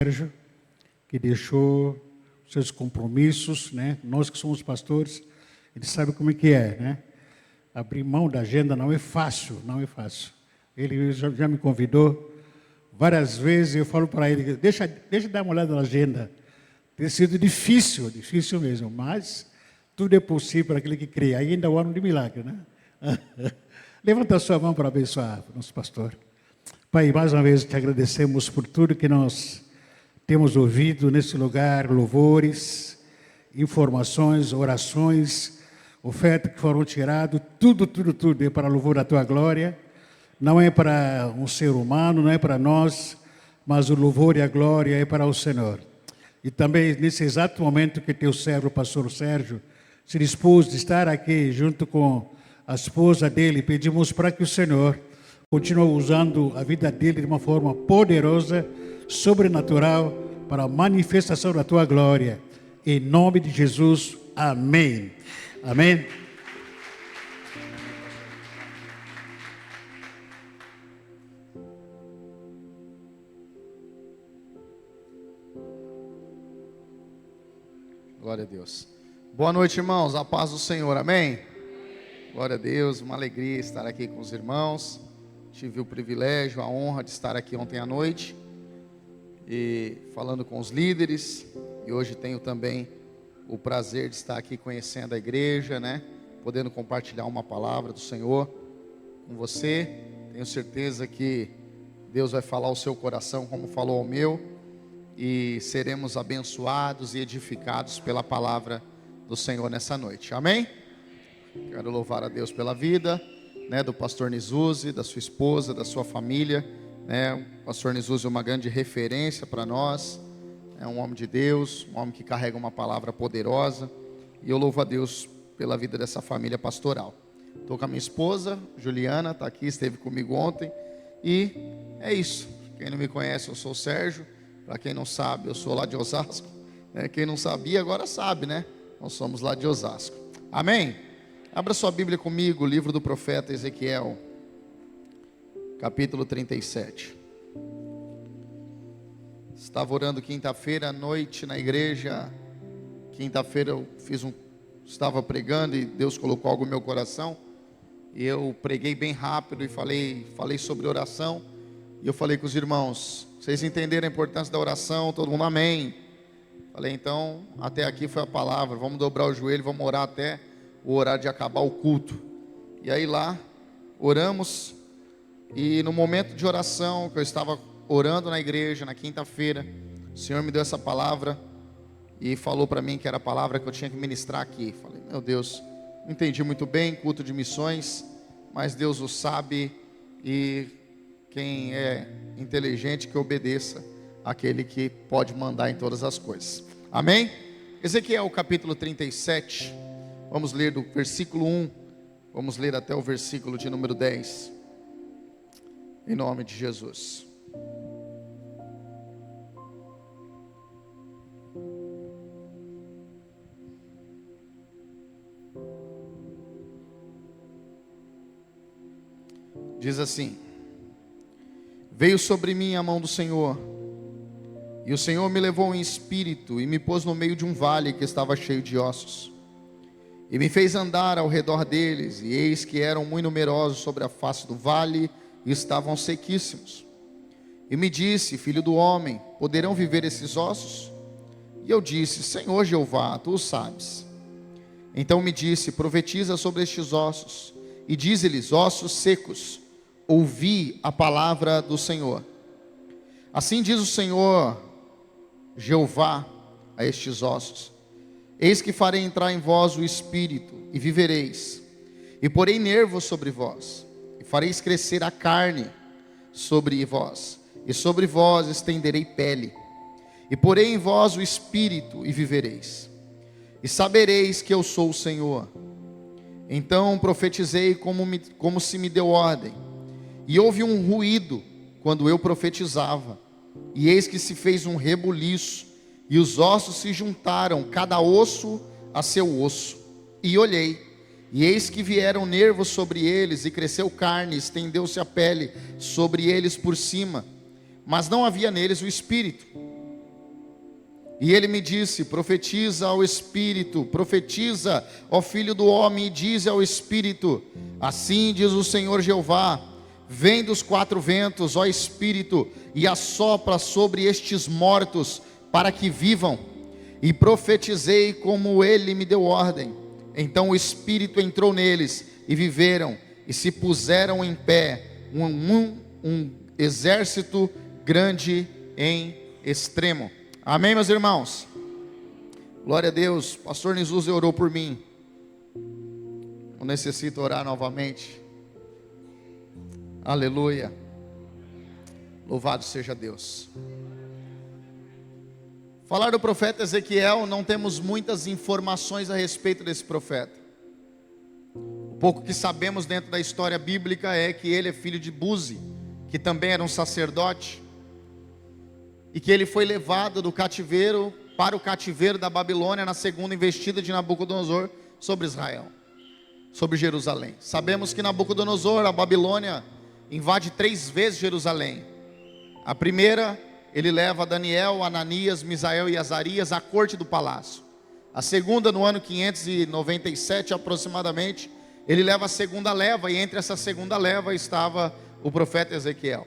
Sérgio, que deixou seus compromissos, né? Nós que somos pastores, ele sabe como é que é, né? Abrir mão da agenda não é fácil, não é fácil. Ele já me convidou várias vezes, eu falo para ele, deixa eu dar uma olhada na agenda. Tem sido difícil mesmo, mas tudo é possível para aquele que crê. Ainda é o ano de milagre, né? Levanta a sua mão para abençoar o nosso pastor. Pai, mais uma vez te agradecemos por tudo que nós temos ouvido nesse lugar, louvores, informações, orações, ofertas que foram tiradas, tudo é para louvor da tua glória. Não é para um ser humano, não é para nós, mas o louvor e a glória é para o Senhor. E também nesse exato momento que teu servo, o pastor Sérgio, se dispôs de estar aqui junto com a esposa dele, pedimos para que o Senhor continue usando a vida dele de uma forma poderosa, sobrenatural, para a manifestação da tua glória. Em nome de Jesus, amém. Amém. Glória a Deus. Boa noite, irmãos. A paz do Senhor. Amém? Glória a Deus. Uma alegria estar aqui com os irmãos. Tive o privilégio, a honra de estar aqui ontem à noite e falando com os líderes. E hoje tenho também o prazer de estar aqui conhecendo a igreja, né? Podendo compartilhar uma palavra do Senhor com você. Tenho certeza que Deus vai falar ao seu coração como falou ao meu. E seremos abençoados e edificados pela palavra do Senhor nessa noite. Amém? Quero louvar a Deus pela vida, né, do pastor Nizuzi, da sua esposa, da sua família, né? O pastor Nizuzi é uma grande referência para nós. É um homem de Deus, um homem que carrega uma palavra poderosa. E eu louvo a Deus pela vida dessa família pastoral. Estou com a minha esposa, Juliana, está aqui, esteve comigo ontem. E é isso. Quem não me conhece, eu sou o Sérgio. Para quem não sabe, eu sou lá de Osasco. Quem não sabia, agora sabe, né? Nós somos lá de Osasco. Amém? Abra sua Bíblia comigo, o livro do profeta Ezequiel, capítulo 37. Estava orando quinta-feira à noite na igreja. Quinta-feira eu estava pregando e Deus colocou algo no meu coração. E eu preguei bem rápido e falei sobre oração. E eu falei com os irmãos, vocês entenderam a importância da oração? Todo mundo amém. Falei, então, até aqui foi a palavra. Vamos dobrar o joelho, vamos orar até o horário de acabar o culto. E aí lá, oramos. E no momento de oração, que eu estava orando na igreja, na quinta-feira, o Senhor me deu essa palavra e falou para mim que era a palavra que eu tinha que ministrar aqui. Falei, meu Deus, não entendi muito bem, culto de missões, mas Deus o sabe. E quem é inteligente que obedeça àquele que pode mandar em todas as coisas. Amém? Ezequiel capítulo 37. Vamos ler do versículo 1. Vamos ler até o versículo de número 10. Em nome de Jesus. Diz assim: Veio sobre mim a mão do Senhor, e o Senhor me levou em espírito e me pôs no meio de um vale que estava cheio de ossos, e me fez andar ao redor deles, e eis que eram muito numerosos sobre a face do vale, e estavam sequíssimos. E me disse, filho do homem, poderão viver esses ossos? E eu disse, Senhor Jeová, tu o sabes. Então me disse, profetiza sobre estes ossos, e dize-lhes, ossos secos, ouvi a palavra do Senhor. Assim diz o Senhor Jeová a estes ossos: eis que farei entrar em vós o espírito, e vivereis, e porei nervos sobre vós, e fareis crescer a carne sobre vós, e sobre vós estenderei pele, e porei em vós o espírito, e vivereis, e sabereis que eu sou o Senhor. Então profetizei como se me deu ordem. E houve um ruído quando eu profetizava, e eis que se fez um rebuliço, e os ossos se juntaram, cada osso a seu osso. E olhei, e eis que vieram nervos sobre eles, e cresceu carne, estendeu-se a pele sobre eles por cima, mas não havia neles o espírito. E ele me disse: profetiza ao Espírito, profetiza ao Filho do Homem, e diz ao Espírito: assim diz o Senhor Jeová, vem dos quatro ventos, ó Espírito, e assopra sobre estes mortos, para que vivam. E profetizei como ele me deu ordem. Então o Espírito entrou neles, e viveram, e se puseram em pé, um exército grande em extremo. Amém, meus irmãos? Glória a Deus. Pastor Nizuzi orou por mim. Eu necessito orar novamente. Aleluia. Louvado seja Deus. Falar do profeta Ezequiel, não temos muitas informações a respeito desse profeta. O pouco que sabemos dentro da história bíblica é que ele é filho de Buzi, que também era um sacerdote, e que ele foi levado do cativeiro para o cativeiro da Babilônia na segunda investida de Nabucodonosor sobre Israel, sobre Jerusalém. Sabemos que Nabucodonosor, a Babilônia, invade 3 vezes Jerusalém. A primeira, ele leva Daniel, Ananias, Misael e Azarias à corte do palácio. A segunda, no ano 597 aproximadamente, ele leva a segunda leva, e entre essa segunda leva estava o profeta Ezequiel.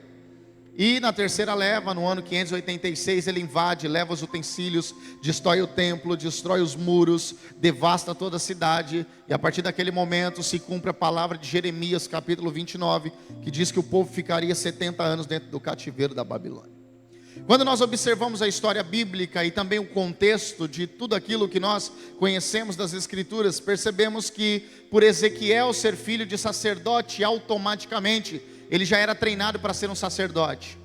E na terceira leva, no ano 586, ele invade, leva os utensílios, destrói o templo, destrói os muros, devasta toda a cidade. E a partir daquele momento se cumpre a palavra de Jeremias, capítulo 29, que diz que o povo ficaria 70 anos dentro do cativeiro da Babilônia. Quando nós observamos a história bíblica e também o contexto de tudo aquilo que nós conhecemos das Escrituras, percebemos que por Ezequiel ser filho de sacerdote, automaticamente ele já era treinado para ser um sacerdote.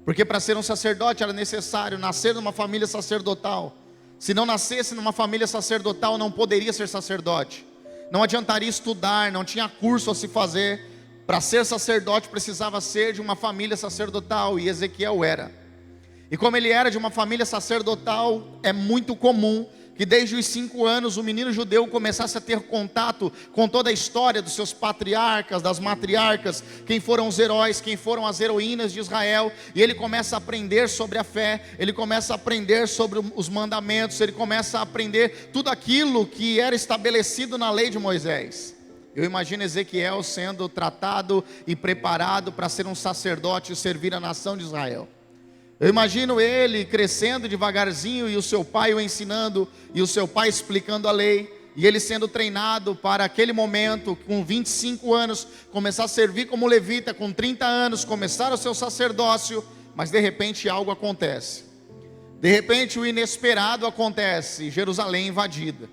Porque para ser um sacerdote era necessário nascer numa família sacerdotal. Se não nascesse numa família sacerdotal, não poderia ser sacerdote. Não adiantaria estudar, não tinha curso a se fazer. Para ser sacerdote precisava ser de uma família sacerdotal, e Ezequiel era. E como ele era de uma família sacerdotal, é muito comum que desde os 5 anos o menino judeu começasse a ter contato com toda a história dos seus patriarcas, das matriarcas, quem foram os heróis, quem foram as heroínas de Israel, e ele começa a aprender sobre a fé, ele começa a aprender sobre os mandamentos, ele começa a aprender tudo aquilo que era estabelecido na lei de Moisés. Eu imagino Ezequiel sendo tratado e preparado para ser um sacerdote e servir a nação de Israel. Eu imagino ele crescendo devagarzinho, e o seu pai o ensinando, e o seu pai explicando a lei, e ele sendo treinado para aquele momento, com 25 anos, começar a servir como levita, com 30 anos, começar o seu sacerdócio. Mas de repente algo acontece. De repente o inesperado acontece, Jerusalém invadida.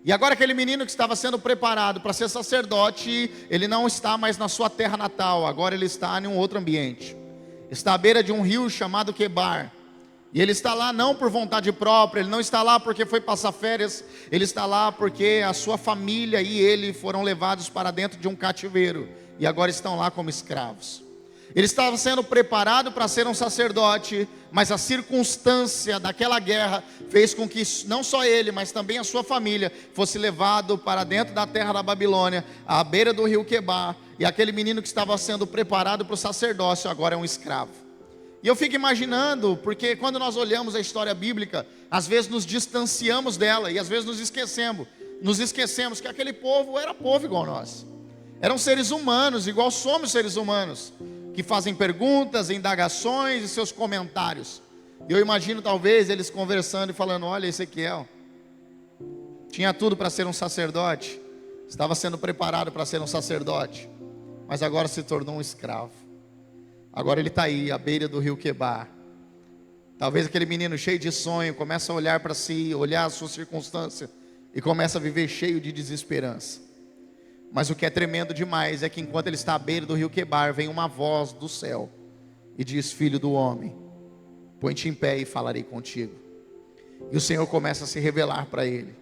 E agora aquele menino que estava sendo preparado para ser sacerdote, ele não está mais na sua terra natal, agora ele está em um outro ambiente. Está à beira de um rio chamado Quebar. E ele está lá não por vontade própria, ele não está lá porque foi passar férias, ele está lá porque a sua família e ele foram levados para dentro de um cativeiro, e agora estão lá como escravos. Ele estava sendo preparado para ser um sacerdote, mas a circunstância daquela guerra fez com que não só ele, mas também a sua família fosse levado para dentro da terra da Babilônia, à beira do rio Quebar. E aquele menino que estava sendo preparado para o sacerdócio agora é um escravo. E eu fico imaginando, porque quando nós olhamos a história bíblica, às vezes nos distanciamos dela e às vezes nos esquecemos que aquele povo era povo igual nós. Eram seres humanos, igual somos seres humanos, que fazem perguntas, indagações e seus comentários. E eu imagino talvez eles conversando e falando: olha, Ezequiel tinha tudo para ser um sacerdote, estava sendo preparado para ser um sacerdote, mas agora se tornou um escravo. Agora ele está aí, à beira do rio Quebar. Talvez aquele menino cheio de sonho começa a olhar para si, olhar a sua circunstância, e começa a viver cheio de desesperança. Mas o que é tremendo demais é que enquanto ele está à beira do rio Quebar, vem uma voz do céu e diz: filho do homem, põe-te em pé e falarei contigo. E o Senhor começa a se revelar para ele.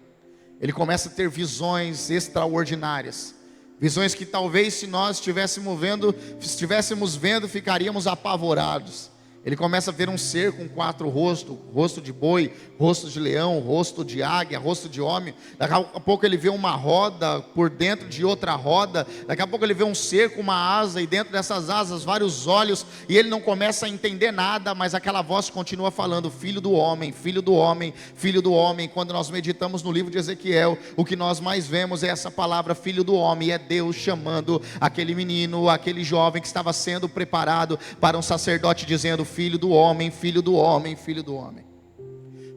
Ele começa a ter visões extraordinárias, visões que talvez se nós estivéssemos vendo, ficaríamos apavorados. Ele começa a ver um ser com 4 rostos, rosto de boi, rosto de leão, rosto de águia, rosto de homem. Daqui a pouco ele vê uma roda por dentro de outra roda. Daqui a pouco ele vê um ser com uma asa e dentro dessas asas vários olhos. E ele não começa a entender nada, mas aquela voz continua falando: filho do homem, filho do homem, filho do homem. Quando nós meditamos no livro de Ezequiel, o que nós mais vemos é essa palavra filho do homem. E é Deus chamando aquele menino, aquele jovem que estava sendo preparado para um sacerdote, dizendo: filho do homem, filho do homem, filho do homem.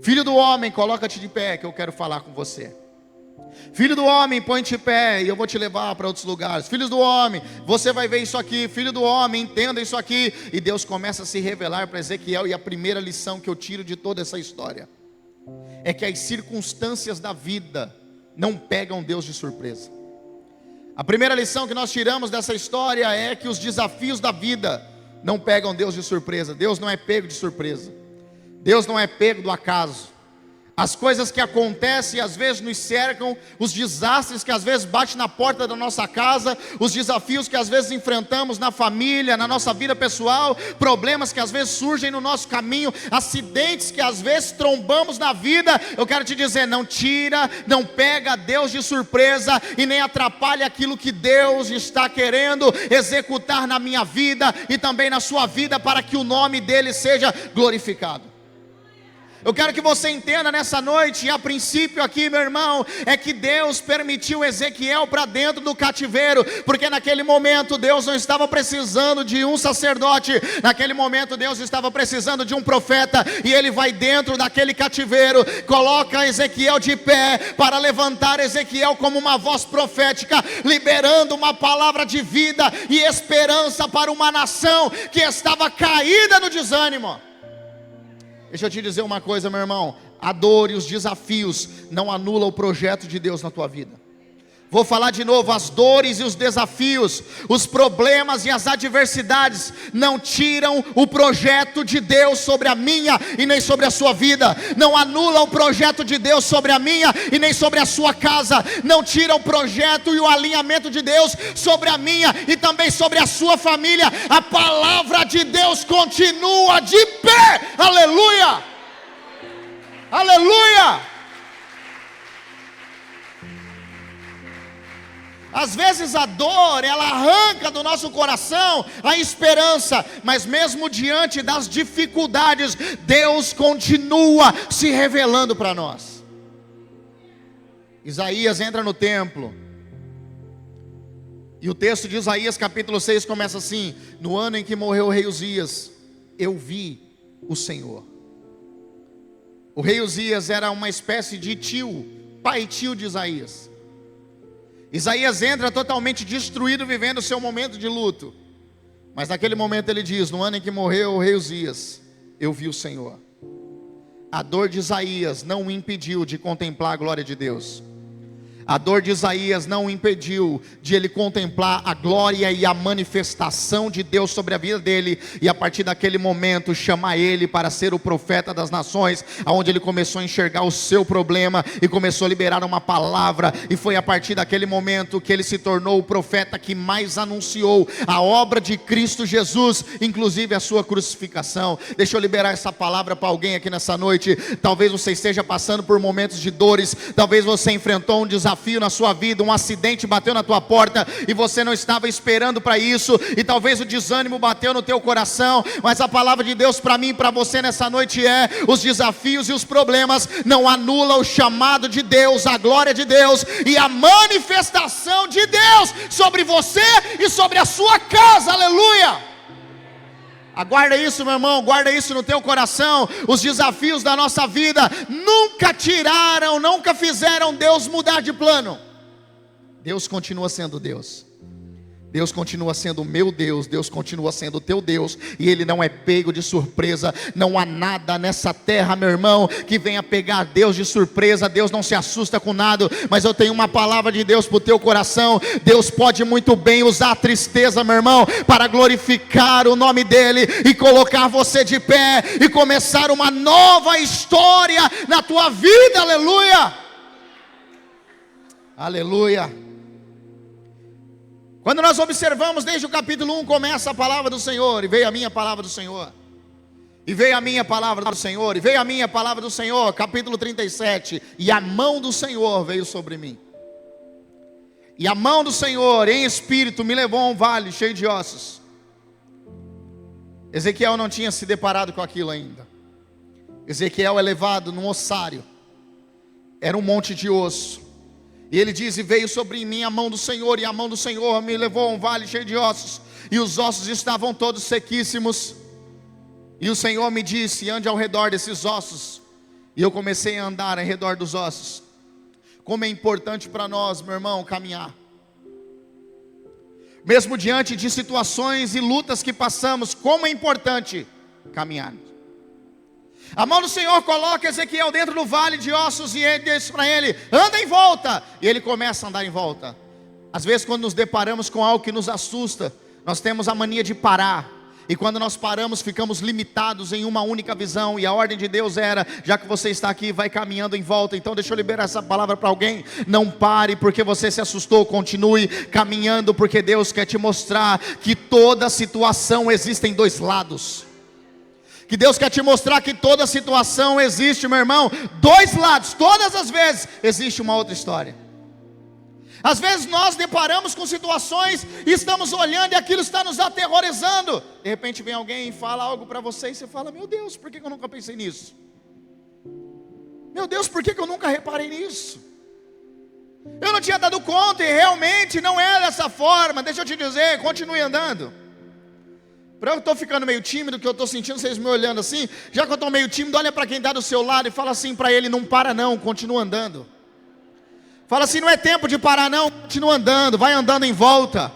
Filho do homem, coloca-te de pé que eu quero falar com você. Filho do homem, põe-te de pé e eu vou te levar para outros lugares. Filhos do homem, você vai ver isso aqui. Filho do homem, entenda isso aqui. E Deus começa a se revelar para Ezequiel. E a primeira lição que eu tiro de toda essa história é que as circunstâncias da vida não pegam Deus de surpresa. A primeira lição que nós tiramos dessa história é que os desafios da vida não pegam Deus de surpresa. Deus não é pego de surpresa. Deus não é pego do acaso. As coisas que acontecem às vezes nos cercam, os desastres que às vezes batem na porta da nossa casa, os desafios que às vezes enfrentamos na família, na nossa vida pessoal, problemas que às vezes surgem no nosso caminho, acidentes que às vezes trombamos na vida. Eu quero te dizer, não tira, não pega Deus de surpresa e nem atrapalha aquilo que Deus está querendo executar na minha vida e também na sua vida, para que o nome dele seja glorificado. Eu quero que você entenda nessa noite, e a princípio aqui, meu irmão, é que Deus permitiu Ezequiel para dentro do cativeiro, porque naquele momento Deus não estava precisando de um sacerdote, naquele momento Deus estava precisando de um profeta, e ele vai dentro daquele cativeiro, coloca Ezequiel de pé, para levantar Ezequiel como uma voz profética, liberando uma palavra de vida e esperança para uma nação que estava caída no desânimo. Deixa eu te dizer uma coisa, meu irmão: a dor e os desafios não anulam o projeto de Deus na tua vida. Vou falar de novo: as dores e os desafios, os problemas e as adversidades não tiram o projeto de Deus sobre a minha e nem sobre a sua vida. Não anulam o projeto de Deus sobre a minha e nem sobre a sua casa. Não tiram o projeto e o alinhamento de Deus sobre a minha e também sobre a sua família. A palavra de Deus continua de pé. Aleluia! Aleluia! Às vezes a dor, ela arranca do nosso coração a esperança, mas mesmo diante das dificuldades, Deus continua se revelando para nós. Isaías entra no templo, e o texto de Isaías capítulo 6 começa assim: no ano em que morreu o rei Uzias, eu vi o Senhor. O rei Uzias era uma espécie de tio, pai-tio de Isaías. Isaías entra totalmente destruído, vivendo o seu momento de luto. Mas naquele momento ele diz: no ano em que morreu o rei Uzias, eu vi o Senhor. A dor de Isaías não o impediu de contemplar a glória de Deus. A dor de Isaías não o impediu de ele contemplar a glória e a manifestação de Deus sobre a vida dele, e a partir daquele momento chamar ele para ser o profeta das nações, aonde ele começou a enxergar o seu problema e começou a liberar uma palavra, e foi a partir daquele momento que ele se tornou o profeta que mais anunciou a obra de Cristo Jesus, inclusive a sua crucificação. Deixa eu liberar essa palavra para alguém aqui nessa noite. Talvez você esteja passando por momentos de dores, talvez você enfrentou um desafio na sua vida, um acidente bateu na tua porta e você não estava esperando para isso, e talvez o desânimo bateu no teu coração, mas a palavra de Deus para mim e para você nessa noite é: os desafios e os problemas não anulam o chamado de Deus, a glória de Deus e a manifestação de Deus sobre você e sobre a sua casa. Aleluia! Aguarda isso, meu irmão, guarda isso no teu coração. Os desafios da nossa vida nunca tiraram, nunca fizeram Deus mudar de plano. Deus continua sendo Deus. Deus continua sendo o meu Deus, Deus continua sendo o teu Deus, e Ele não é pego de surpresa. Não há nada nessa terra, meu irmão, que venha pegar Deus de surpresa. Deus não se assusta com nada, mas eu tenho uma palavra de Deus para o teu coração. Deus pode muito bem usar a tristeza, meu irmão, para glorificar o nome dEle, e colocar você de pé, e começar uma nova história na tua vida. Aleluia! Aleluia! Quando nós observamos desde o capítulo 1, começa a palavra do Senhor, e veio a minha palavra do Senhor. E veio a minha palavra do Senhor, e veio a minha palavra do Senhor, capítulo 37, e a mão do Senhor veio sobre mim. E a mão do Senhor, em espírito, me levou a um vale cheio de ossos. Ezequiel não tinha se deparado com aquilo ainda. Ezequiel é levado num ossário. Era um monte de osso. E ele diz, e veio sobre mim a mão do Senhor, e a mão do Senhor me levou a um vale cheio de ossos, e os ossos estavam todos sequíssimos. E o Senhor me disse, ande ao redor desses ossos. E eu comecei a andar ao redor dos ossos. Como é importante para nós, meu irmão, caminhar. Mesmo diante de situações e lutas que passamos, como é importante caminhar. A mão do Senhor coloca Ezequiel dentro do vale de ossos, e ele diz para ele, anda em volta. E ele começa a andar em volta. Às vezes quando nos deparamos com algo que nos assusta, nós temos a mania de parar. E quando nós paramos, ficamos limitados em uma única visão. E a ordem de Deus era, já que você está aqui, vai caminhando em volta. Então deixa eu liberar essa palavra para alguém. Não pare porque você se assustou, continue caminhando, porque Deus quer te mostrar que toda situação existem dois lados. Que Deus quer te mostrar que toda situação existe, meu irmão, dois lados. Todas as vezes existe uma outra história. Às vezes nós deparamos com situações e estamos olhando e aquilo está nos aterrorizando. De repente vem alguém e fala algo para você e você fala, meu Deus, por que eu nunca pensei nisso? Meu Deus, por que eu nunca reparei nisso? Eu não tinha dado conta e realmente não é dessa forma. Deixa eu te dizer, continue andando. Eu estou ficando meio tímido, que eu estou sentindo vocês me olhando assim. Já que eu estou meio tímido, olha para quem está do seu lado e fala assim para ele, não para não, continua andando. Fala assim, não é tempo de parar não, continua andando, vai andando em volta.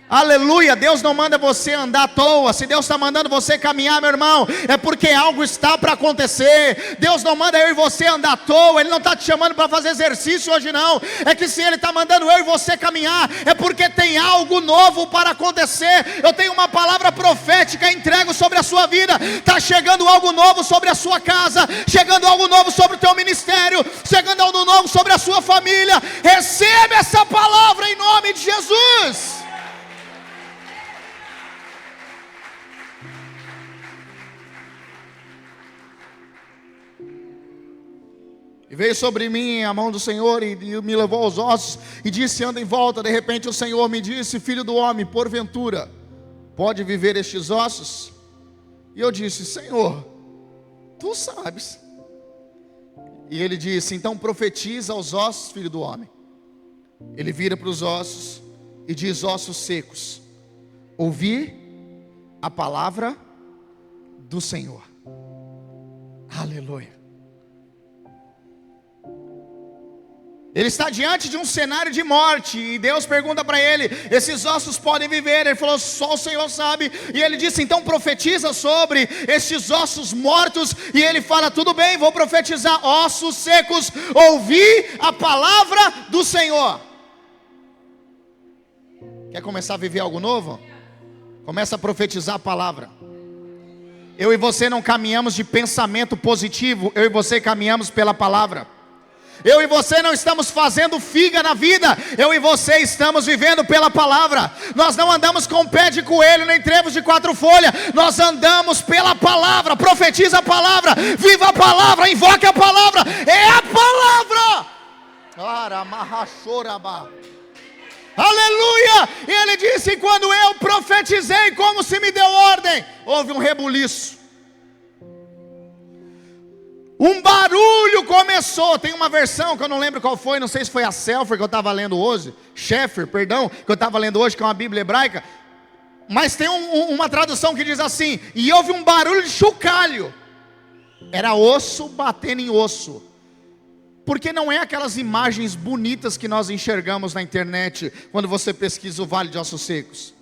Aleluia, Deus não manda você andar à toa. Se Deus está mandando você caminhar, meu irmão, é porque algo está para acontecer. Deus não manda eu e você andar à toa. Ele não está te chamando para fazer exercício hoje não. É que se Ele está mandando eu e você caminhar, é porque tem algo novo para acontecer. Eu tenho uma palavra profética, entrego sobre a sua vida. Está chegando algo novo sobre a sua casa, chegando algo novo sobre o teu ministério, chegando algo novo sobre a sua família. Receba essa palavra em nome de Jesus. E veio sobre mim a mão do Senhor e me levou aos ossos e disse, anda em volta. De repente o Senhor me disse, filho do homem, porventura pode viver estes ossos? E eu disse, Senhor, tu sabes. E ele disse, então profetiza aos ossos, filho do homem. Ele vira para os ossos e diz, ossos secos, ouvi a palavra do Senhor. Aleluia. Ele está diante de um cenário de morte, e Deus pergunta para ele, esses ossos podem viver? Ele falou, só o Senhor sabe. E ele disse, então profetiza sobre estes ossos mortos. E ele fala, tudo bem, vou profetizar, ossos secos, ouvi a palavra do Senhor. Quer começar a viver algo novo? Começa a profetizar a palavra. Eu e você não caminhamos de pensamento positivo, eu e você caminhamos pela palavra. Eu e você não estamos fazendo figa na vida, eu e você estamos vivendo pela palavra. Nós não andamos com pé de coelho, nem trevos de 4 folhas. Nós andamos pela palavra. Profetiza a palavra, viva a palavra, invoque a palavra. É a palavra. Aleluia. E ele disse, quando eu profetizei como se me deu ordem, houve um rebuliço. Um barulho começou. Tem uma versão que eu não lembro qual foi, não sei se foi a Schaeffer que eu estava lendo hoje, que eu estava lendo hoje, que é uma Bíblia hebraica. Mas tem uma tradução que diz assim, e houve um barulho de chocalho. Era osso batendo em osso. Porque não é aquelas imagens bonitas que nós enxergamos na internet, quando você pesquisa o Vale de Ossos Secos.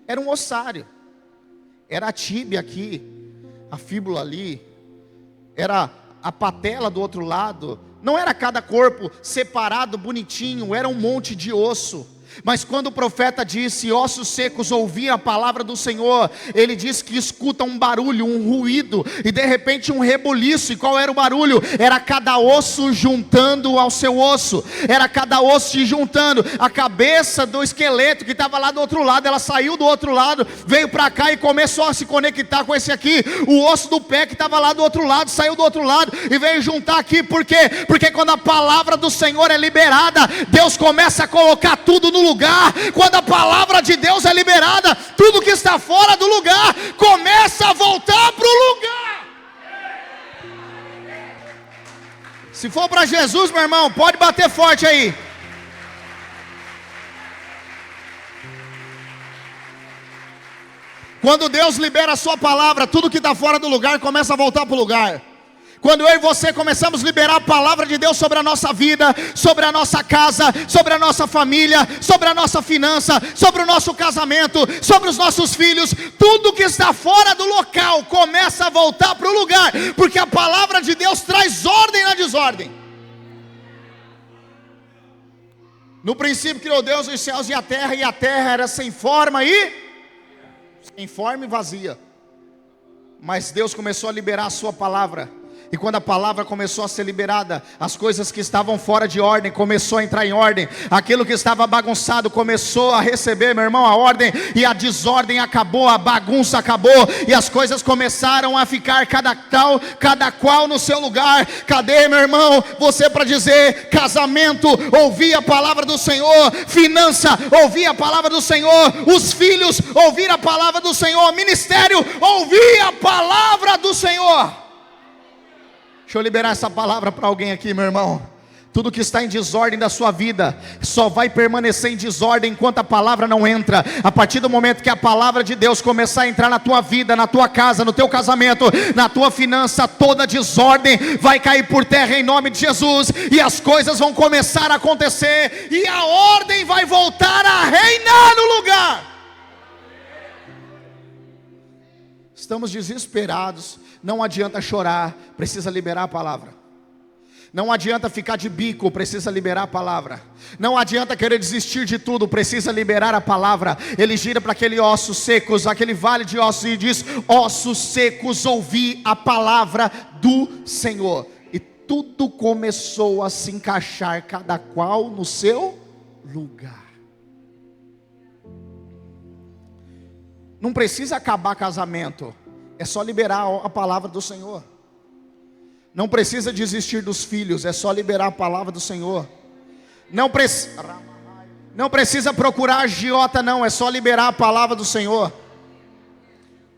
Era um ossário. Era a tíbia aqui, a fíbula ali, era a patela do outro lado. Não era cada corpo separado, bonitinho, era um monte de osso. Mas quando o profeta disse, ossos secos ouvir a palavra do Senhor, ele diz que escuta um barulho, um ruído, e de repente um rebuliço. E qual era o barulho? Era cada osso juntando ao seu osso, era cada osso se juntando. A cabeça do esqueleto que estava lá do outro lado, ela saiu do outro lado, veio para cá e começou a se conectar com esse aqui. O osso do pé que estava lá do outro lado, saiu do outro lado e veio juntar aqui. Por quê? Porque quando a palavra do Senhor é liberada, Deus começa a colocar tudo no lugar. Quando a palavra de Deus é liberada, tudo que está fora do lugar começa a voltar para o lugar. Se for para Jesus, meu irmão, pode bater forte aí. Quando Deus libera a sua palavra, tudo que está fora do lugar começa a voltar para o lugar. Quando eu e você começamos a liberar a palavra de Deus sobre a nossa vida, sobre a nossa casa, sobre a nossa família, sobre a nossa finança, sobre o nosso casamento, sobre os nossos filhos, tudo que está fora do local começa a voltar para o lugar, porque a palavra de Deus traz ordem na desordem. No princípio criou Deus os céus e a terra era sem forma e vazia. Mas Deus começou a liberar a sua palavra. E quando a palavra começou a ser liberada, as coisas que estavam fora de ordem começou a entrar em ordem. Aquilo que estava bagunçado começou a receber, meu irmão, a ordem. E a desordem acabou, a bagunça acabou. E as coisas começaram a ficar cada qual no seu lugar. Cadê, meu irmão, você para dizer casamento, ouvir a palavra do Senhor. Finança, ouvir a palavra do Senhor. Os filhos, ouvir a palavra do Senhor. Ministério, ouvir a palavra do Senhor. Deixa eu liberar essa palavra para alguém aqui, meu irmão. Tudo que está em desordem da sua vida só vai permanecer em desordem enquanto a palavra não entra. A partir do momento que a palavra de Deus começar a entrar na tua vida, na tua casa, no teu casamento, na tua finança, toda desordem vai cair por terra em nome de Jesus. E as coisas vão começar a acontecer e a ordem vai voltar a reinar no lugar. Estamos desesperados. Não adianta chorar, precisa liberar a palavra. Não adianta ficar de bico, precisa liberar a palavra. Não adianta querer desistir de tudo, precisa liberar a palavra. Ele gira para aquele ossos secos, aquele vale de ossos e diz: ossos secos, ouvi a palavra do Senhor. E tudo começou a se encaixar, cada qual no seu lugar. Não precisa acabar casamento. É só liberar a palavra do Senhor. Não precisa desistir dos filhos, é só liberar a palavra do Senhor. Não precisa procurar agiota, não, é só liberar a palavra do Senhor.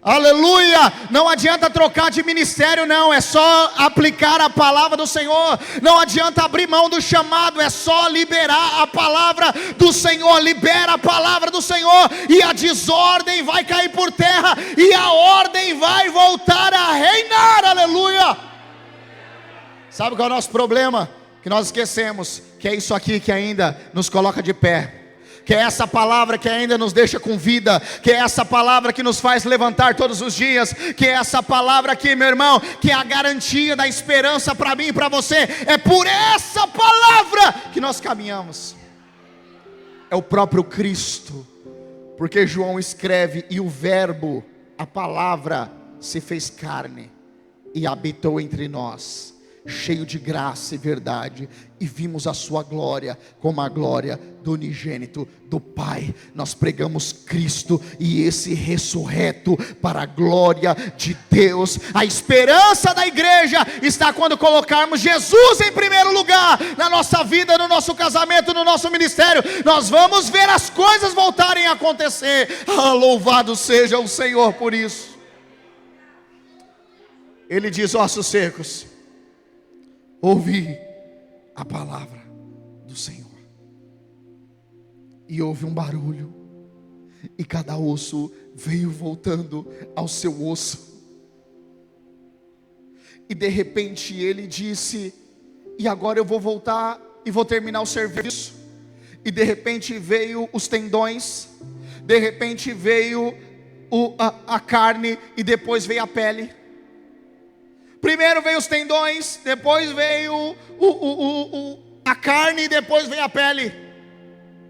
Aleluia! Não adianta trocar de ministério, não, é só aplicar a palavra do Senhor. Não adianta abrir mão do chamado, é só liberar a palavra do Senhor. Libera a palavra do Senhor e a desordem vai cair por terra e a ordem vai voltar a reinar. Aleluia! Sabe qual é o nosso problema? Que nós esquecemos que é isso aqui que ainda nos coloca de pé. Que é essa palavra que ainda nos deixa com vida, que é essa palavra que nos faz levantar todos os dias, que é essa palavra aqui, meu irmão, que é a garantia da esperança para mim e para você. É por essa palavra que nós caminhamos. É o próprio Cristo, porque João escreve: e o verbo, a palavra, se fez carne e habitou entre nós, cheio de graça e verdade, e vimos a sua glória como a glória do unigênito do Pai. Nós pregamos Cristo e esse ressurreto para a glória de Deus. A esperança da igreja está quando colocarmos Jesus em primeiro lugar na nossa vida, no nosso casamento, no nosso ministério. Nós vamos ver as coisas voltarem a acontecer. Louvado seja o Senhor por isso. Ele diz: ossos secos, ouvi a palavra do Senhor. E houve um barulho, e cada osso veio voltando ao seu osso. E de repente ele disse: e agora eu vou voltar e vou terminar o serviço. E de repente veio os tendões, de repente veio a carne, e depois veio a pele. Primeiro veio os tendões, depois veio a carne e depois veio a pele.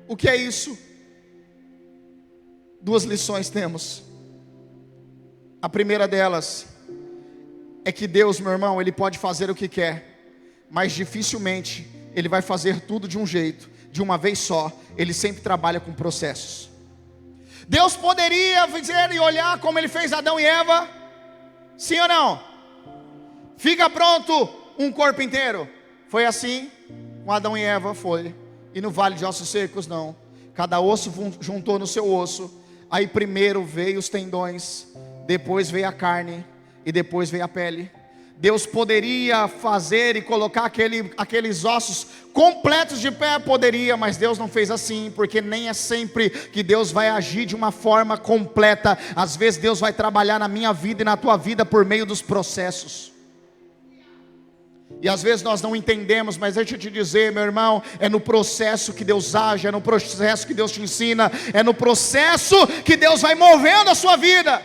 O que é isso? Duas lições temos. A primeira delas é que Deus, meu irmão, Ele pode fazer o que quer, mas dificilmente Ele vai fazer tudo de um jeito, de uma vez só. Ele sempre trabalha com processos. Deus poderia dizer e olhar como Ele fez Adão e Eva, sim ou não? Fica pronto um corpo inteiro. Foi assim com Adão e Eva, foi. E no vale de ossos secos, não. Cada osso juntou no seu osso. Aí primeiro veio os tendões, depois veio a carne e depois veio a pele. Deus poderia fazer e colocar aqueles ossos completos de pé, poderia, mas Deus não fez assim, porque nem é sempre que Deus vai agir de uma forma completa. Às vezes Deus vai trabalhar na minha vida e na tua vida por meio dos processos. E às vezes nós não entendemos, mas deixa eu te dizer, meu irmão, é no processo que Deus age, é no processo que Deus te ensina, é no processo que Deus vai movendo a sua vida.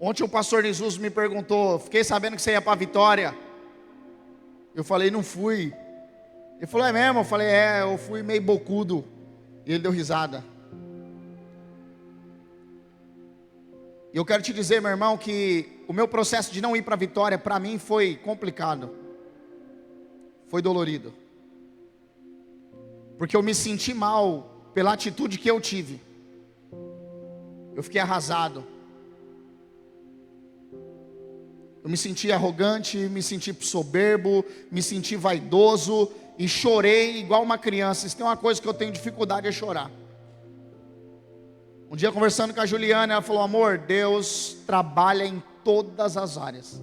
Ontem o pastor Jesus me perguntou, fiquei sabendo que você ia para Vitória. Eu falei, não fui. Ele falou, é mesmo? Eu falei, eu fui meio bocudo. E ele deu risada. E eu quero te dizer, meu irmão, que o meu processo de não ir para Vitória, para mim foi complicado. Foi dolorido. Porque eu me senti mal pela atitude que eu tive. Eu fiquei arrasado. Eu me senti arrogante, me senti soberbo, me senti vaidoso e chorei igual uma criança. Se tem uma coisa que eu tenho dificuldade é chorar. Um dia conversando com a Juliana, ela falou, amor, Deus trabalha em todas as áreas.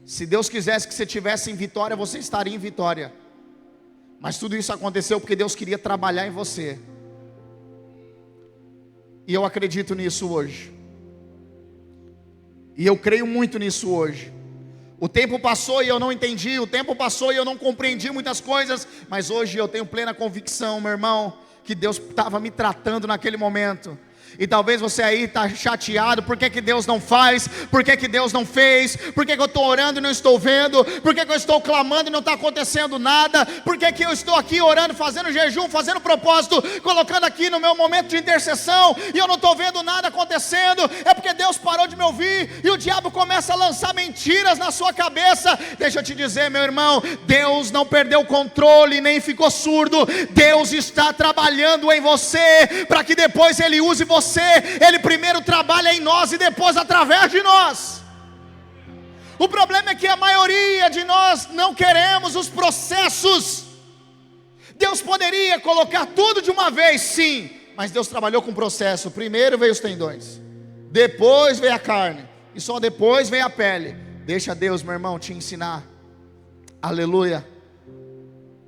Se Deus quisesse que você estivesse em Vitória, você estaria em Vitória. Mas tudo isso aconteceu porque Deus queria trabalhar em você. E eu acredito nisso hoje. E eu creio muito nisso hoje. O tempo passou e eu não entendi, o tempo passou e eu não compreendi muitas coisas, mas hoje eu tenho plena convicção, meu irmão, que Deus estava me tratando naquele momento. E talvez você aí está chateado, por que Deus não faz, por que Deus não fez, por que eu estou orando e não estou vendo, por que eu estou clamando e não está acontecendo nada, por que eu estou aqui orando, fazendo jejum, fazendo propósito, colocando aqui no meu momento de intercessão, e eu não estou vendo nada acontecendo, é porque Deus parou de me ouvir, e o diabo começa a lançar mentiras na sua cabeça. Deixa eu te dizer, meu irmão, Deus não perdeu o controle, nem ficou surdo. Deus está trabalhando em você, para que depois Ele use você. Ele primeiro trabalha em nós e depois através de nós. O problema é que a maioria de nós não queremos os processos. Deus poderia colocar tudo de uma vez, sim, mas Deus trabalhou com processo. Primeiro veio os tendões, depois veio a carne, e só depois veio a pele. Deixa Deus, meu irmão, te ensinar. Aleluia.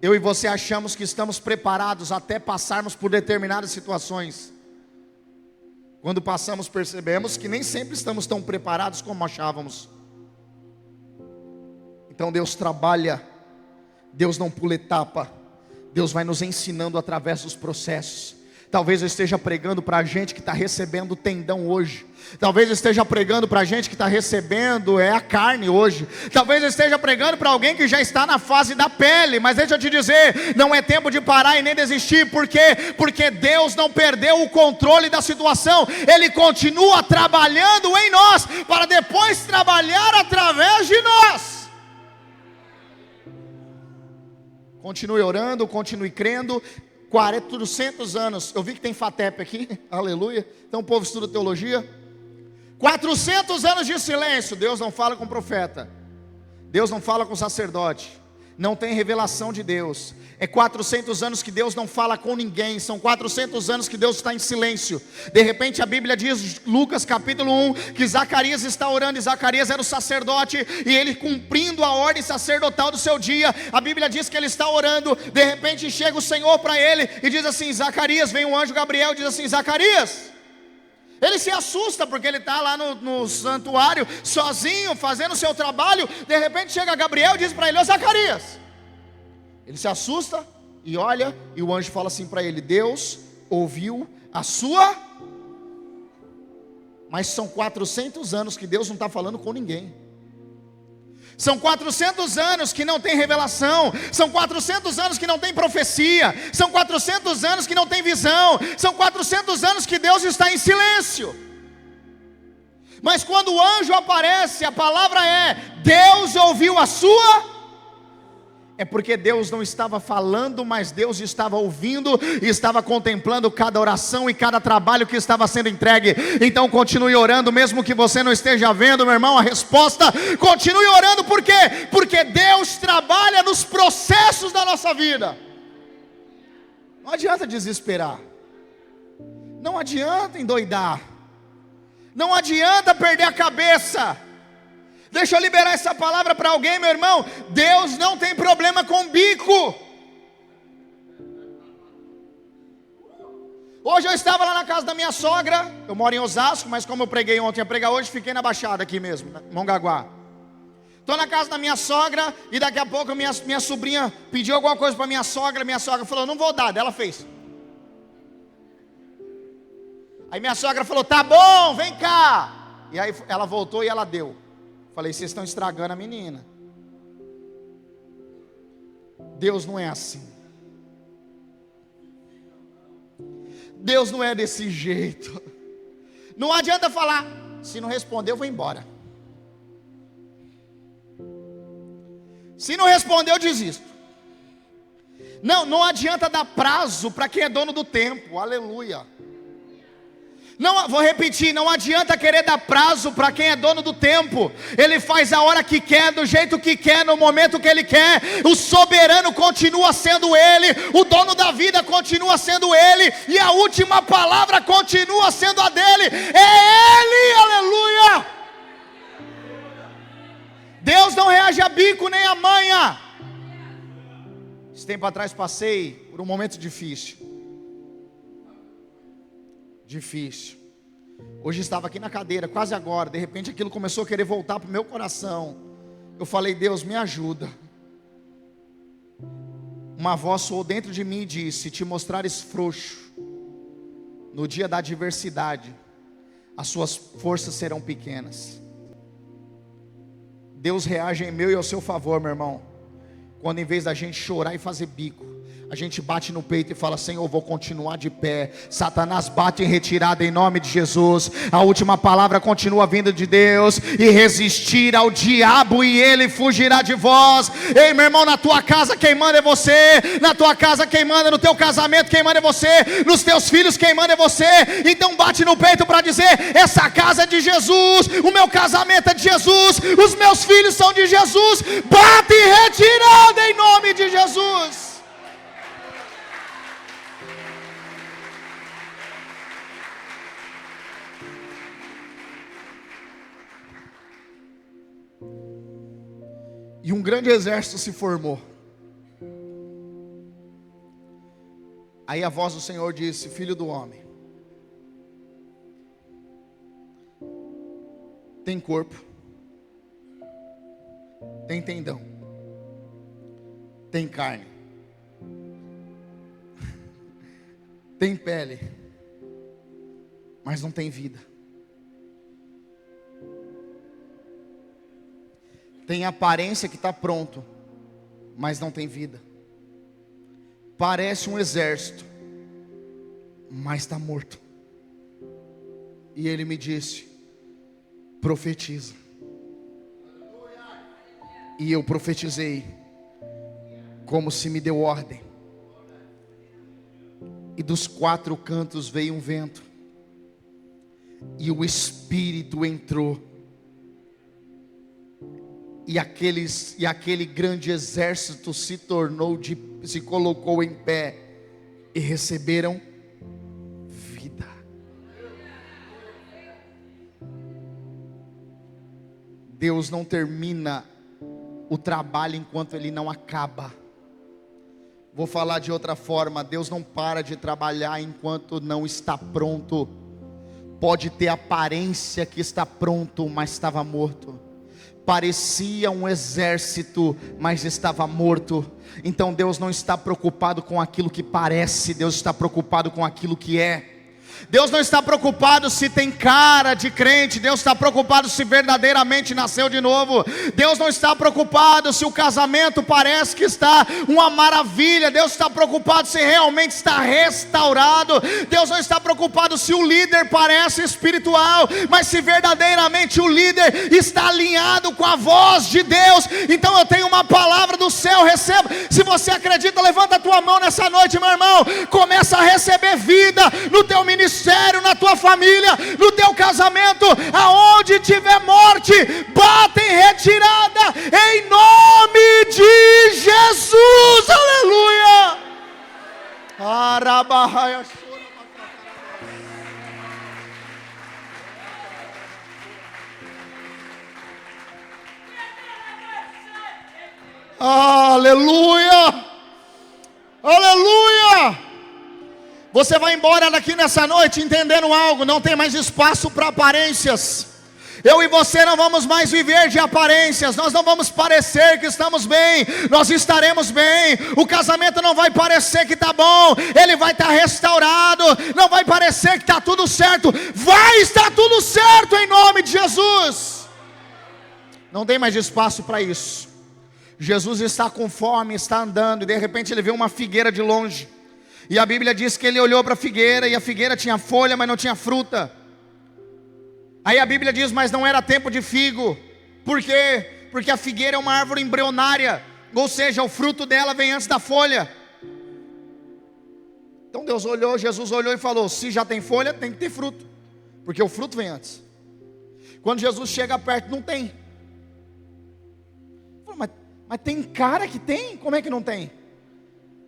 Eu e você achamos que estamos preparados até passarmos por determinadas situações. Quando passamos, percebemos que nem sempre estamos tão preparados como achávamos. Então Deus trabalha, Deus não pula etapa, Deus vai nos ensinando através dos processos. Talvez eu esteja pregando para a gente que está recebendo tendão hoje. Talvez eu esteja pregando para a gente que está recebendo a carne hoje. Talvez eu esteja pregando para alguém que já está na fase da pele. Mas deixa eu te dizer, não é tempo de parar e nem desistir. Por quê? Porque Deus não perdeu o controle da situação. Ele continua trabalhando em nós, para depois trabalhar através de nós. Continue orando, continue crendo. 400 anos, eu vi que tem FATEP aqui, aleluia, então o povo estuda teologia. 400 anos de silêncio. Deus não fala com o profeta, Deus não fala com o sacerdote, não tem revelação de Deus. É 400 anos que Deus não fala com ninguém. São 400 anos que Deus está em silêncio. De repente a Bíblia diz, Lucas capítulo 1, que Zacarias está orando. E Zacarias era o sacerdote, e ele cumprindo a ordem sacerdotal do seu dia. A Bíblia diz que ele está orando. De repente chega o Senhor para ele e diz assim, Zacarias, vem o anjo Gabriel e diz assim, Zacarias. Ele se assusta porque ele está lá no santuário, sozinho, fazendo o seu trabalho. De repente chega Gabriel e diz para ele, ô Zacarias. Ele se assusta e olha, e o anjo fala assim para ele, Deus ouviu a sua... Mas são 400 anos que Deus não está falando com ninguém. São 400 anos que não tem revelação, são 400 anos que não tem profecia, são 400 anos que não tem visão, são 400 anos que Deus está em silêncio. Mas quando o anjo aparece, a palavra é: Deus ouviu a sua. É porque Deus não estava falando, mas Deus estava ouvindo e estava contemplando cada oração e cada trabalho que estava sendo entregue. Então continue orando, mesmo que você não esteja vendo, meu irmão, a resposta. Continue orando, por quê? Porque Deus trabalha nos processos da nossa vida. Não adianta desesperar, não adianta endoidar, não adianta perder a cabeça. Deixa eu liberar essa palavra para alguém, meu irmão. Deus não tem problema com bico. Hoje eu estava lá na casa da minha sogra. Eu moro em Osasco, mas como eu preguei ontem, ia pregar hoje, fiquei na Baixada aqui mesmo, Mongaguá. Estou na casa da minha sogra e daqui a pouco minha sobrinha pediu alguma coisa para minha sogra falou: não vou dar, ela fez. Aí minha sogra falou: tá bom, vem cá. E aí ela voltou e ela deu. Falei: vocês estão estragando a menina. Deus não é assim. Deus não é desse jeito. Não adianta falar: se não responder eu vou embora. Se não responder eu desisto. Não adianta dar prazo para quem é dono do tempo. Aleluia. Não, vou repetir, não adianta querer dar prazo para quem é dono do tempo. Ele faz a hora que quer, do jeito que quer, no momento que Ele quer. O soberano continua sendo Ele, o dono da vida continua sendo Ele, e a última palavra continua sendo a dele. É Ele, aleluia. Deus não reage a bico nem a manha. Esse tempo atrás passei por um momento difícil. Hoje estava aqui na cadeira, quase agora. De repente aquilo começou a querer voltar para o meu coração. Eu falei: Deus, me ajuda. Uma voz soou dentro de mim e disse: se te mostrares frouxo no dia da adversidade, as suas forças serão pequenas. Deus reage em meu e ao seu favor, meu irmão, quando em vez da gente chorar e fazer bico, a gente bate no peito e fala: Senhor, eu vou continuar de pé. Satanás bate em retirada em nome de Jesus. A última palavra continua vindo de Deus. E resistir ao diabo e ele fugirá de vós. Ei, meu irmão, na tua casa quem manda é você. Na tua casa quem manda, no teu casamento quem manda é você. Nos teus filhos quem manda é você. Então bate no peito para dizer: essa casa é de Jesus, o meu casamento é de Jesus, os meus filhos são de Jesus. Bate em retirada em nome de Jesus. E um grande exército se formou. Aí a voz do Senhor disse: filho do homem, tem corpo, tem tendão, tem carne, tem pele, mas não tem vida. Tem aparência que está pronto, mas não tem vida. Parece um exército, mas está morto. E ele me disse: profetiza. E eu profetizei, como se me deu ordem. E dos quatro cantos veio um vento, e o Espírito entrou. E aquele grande exército se colocou em pé e receberam vida. Deus não termina o trabalho enquanto Ele não acaba. Vou falar de outra forma: Deus não para de trabalhar enquanto não está pronto. Pode ter aparência que está pronto, mas estava morto. Parecia um exército, mas estava morto. Então Deus não está preocupado com aquilo que parece, Deus está preocupado com aquilo que é. Deus não está preocupado se tem cara de crente. Deus está preocupado se verdadeiramente nasceu de novo. Deus não está preocupado se o casamento parece que está uma maravilha. Deus está preocupado se realmente está restaurado. Deus não está preocupado se o líder parece espiritual, mas se verdadeiramente o líder está alinhado com a voz de Deus. Então eu tenho uma palavra do céu, receba. Se você acredita, levanta a tua mão nessa noite, meu irmão. Começa a receber vida no teu ministério, na tua família, no teu casamento. Aonde tiver morte, bata em retirada, em nome de Jesus, aleluia. Aleluia, aleluia. Você vai embora daqui nessa noite entendendo algo: não tem mais espaço para aparências. Eu e você não vamos mais viver de aparências. Nós não vamos parecer que estamos bem. Nós estaremos bem. O casamento não vai parecer que está bom. Ele vai estar restaurado. Não vai parecer que está tudo certo. Vai estar tudo certo em nome de Jesus. Não tem mais espaço para isso. Jesus está com fome, está andando, e de repente ele vê uma figueira de longe. E a Bíblia diz que ele olhou para a figueira, e a figueira tinha folha, mas não tinha fruta. Aí a Bíblia diz: mas não era tempo de figo. Por quê? Porque a figueira é uma árvore embrionária, ou seja, o fruto dela vem antes da folha. Então Jesus olhou e falou: se já tem folha, tem que ter fruto, porque o fruto vem antes. Quando Jesus chega perto, não tem. Mas tem cara que tem, como é que não tem?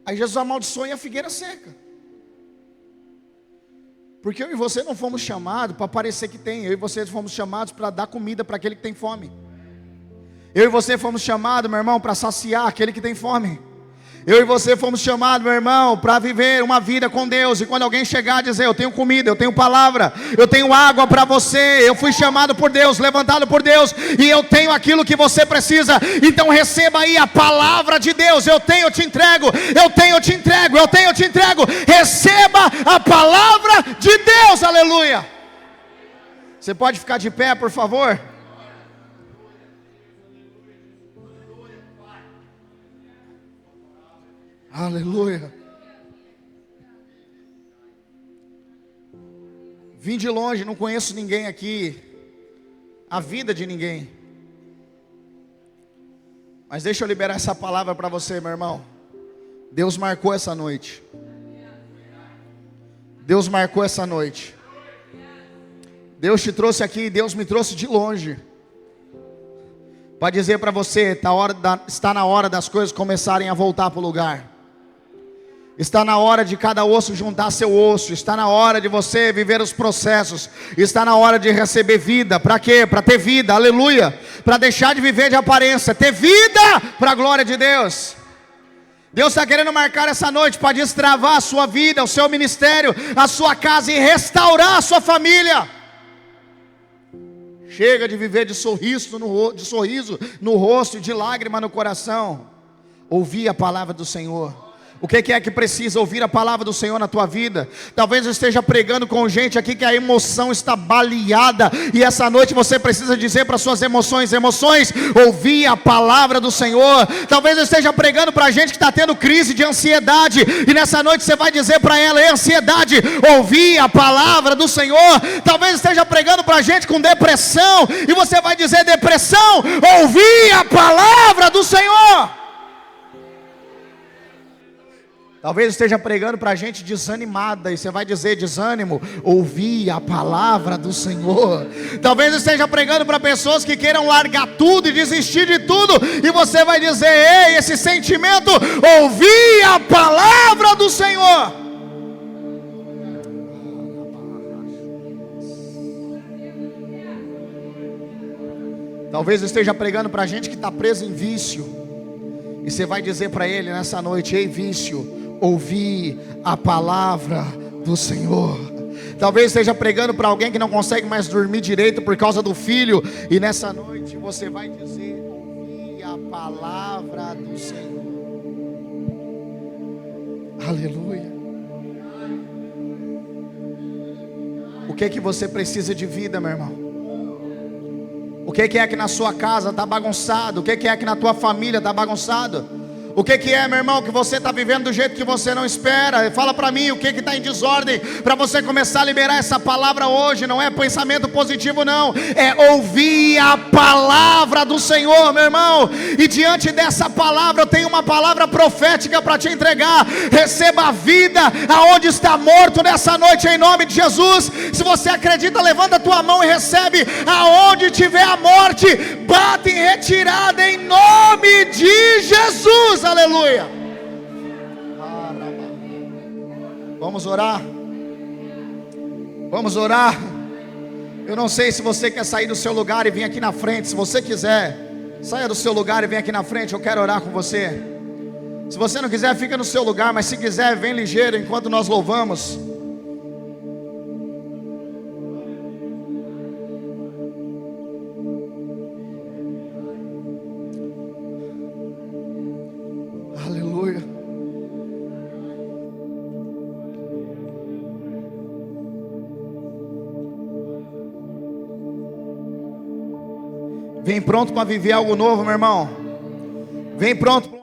Aí Jesus amaldiçoou e a figueira seca. Porque eu e você não fomos chamados para parecer que tem. Eu e você fomos chamados para dar comida para aquele que tem fome. Eu e você fomos chamados, meu irmão, para saciar aquele que tem fome. Eu e você fomos chamados, meu irmão, para viver uma vida com Deus. E quando alguém chegar e dizer: eu tenho comida, eu tenho palavra, eu tenho água para você, eu fui chamado por Deus, levantado por Deus, e eu tenho aquilo que você precisa. Então receba aí a palavra de Deus. Eu tenho, eu te entrego. Eu tenho, eu te entrego. Eu tenho, eu te entrego. Receba a palavra de Deus, aleluia. Você pode ficar de pé, por favor? Aleluia. Vim de longe, não conheço ninguém aqui, a vida de ninguém. Mas deixa eu liberar essa palavra para você, meu irmão. Deus marcou essa noite. Deus marcou essa noite. Deus te trouxe aqui, Deus me trouxe de longe, para dizer para você: está na hora das coisas começarem a voltar para o lugar. Está na hora de cada osso juntar seu osso. Está na hora de você viver os processos. Está na hora de receber vida. Para quê? Para ter vida, aleluia. Para deixar de viver de aparência, ter vida para a glória de Deus. Deus está querendo marcar essa noite para destravar a sua vida, o seu ministério, a sua casa, e restaurar a sua família. Chega de viver de sorriso no rosto e de lágrima no coração. Ouvir a palavra do Senhor. O que é que precisa? Ouvir a palavra do Senhor na tua vida. Talvez eu esteja pregando com gente aqui que a emoção está baleada, e essa noite você precisa dizer para suas emoções: ouvir a palavra do Senhor. Talvez eu esteja pregando para gente que está tendo crise de ansiedade, e nessa noite você vai dizer para ela: ansiedade, ouvir a palavra do Senhor. Talvez eu esteja pregando para gente com depressão, e você vai dizer: depressão, ouvir a palavra do Senhor. Talvez esteja pregando para gente desanimada, e você vai dizer: desânimo, ouvir a palavra do Senhor. Talvez esteja pregando para pessoas que queiram largar tudo e desistir de tudo, e você vai dizer: ei, esse sentimento, ouvir a palavra do Senhor. Talvez esteja pregando para gente que está preso em vício, e você vai dizer para ele nessa noite: ei, vício, ouvir a palavra do Senhor. Talvez esteja pregando para alguém que não consegue mais dormir direito por causa do filho, e nessa noite você vai dizer: ouvir a palavra do Senhor. Aleluia. O que que você precisa de vida, meu irmão? O que que é que na sua casa está bagunçado? O que que é que na tua família está bagunçado? O que que é, meu irmão, que você está vivendo do jeito que você não espera? Fala para mim o que que está em desordem, para você começar a liberar essa palavra hoje. Não é pensamento positivo não, é ouvir a palavra do Senhor, meu irmão. E diante dessa palavra eu tenho uma palavra profética para te entregar. Receba a vida aonde está morto nessa noite, em nome de Jesus. Se você acredita, levanta a tua mão e recebe. Aonde tiver a morte, bate em retirada em nome de Jesus. Aleluia. Vamos orar. Vamos orar. Eu não sei se você quer sair do seu lugar e vir aqui na frente. Se você quiser, saia do seu lugar e vem aqui na frente. Eu quero orar com você. Se você não quiser, fica no seu lugar. Mas se quiser, vem ligeiro enquanto nós louvamos. Aleluia. Vem pronto para viver algo novo, meu irmão. Vem pronto.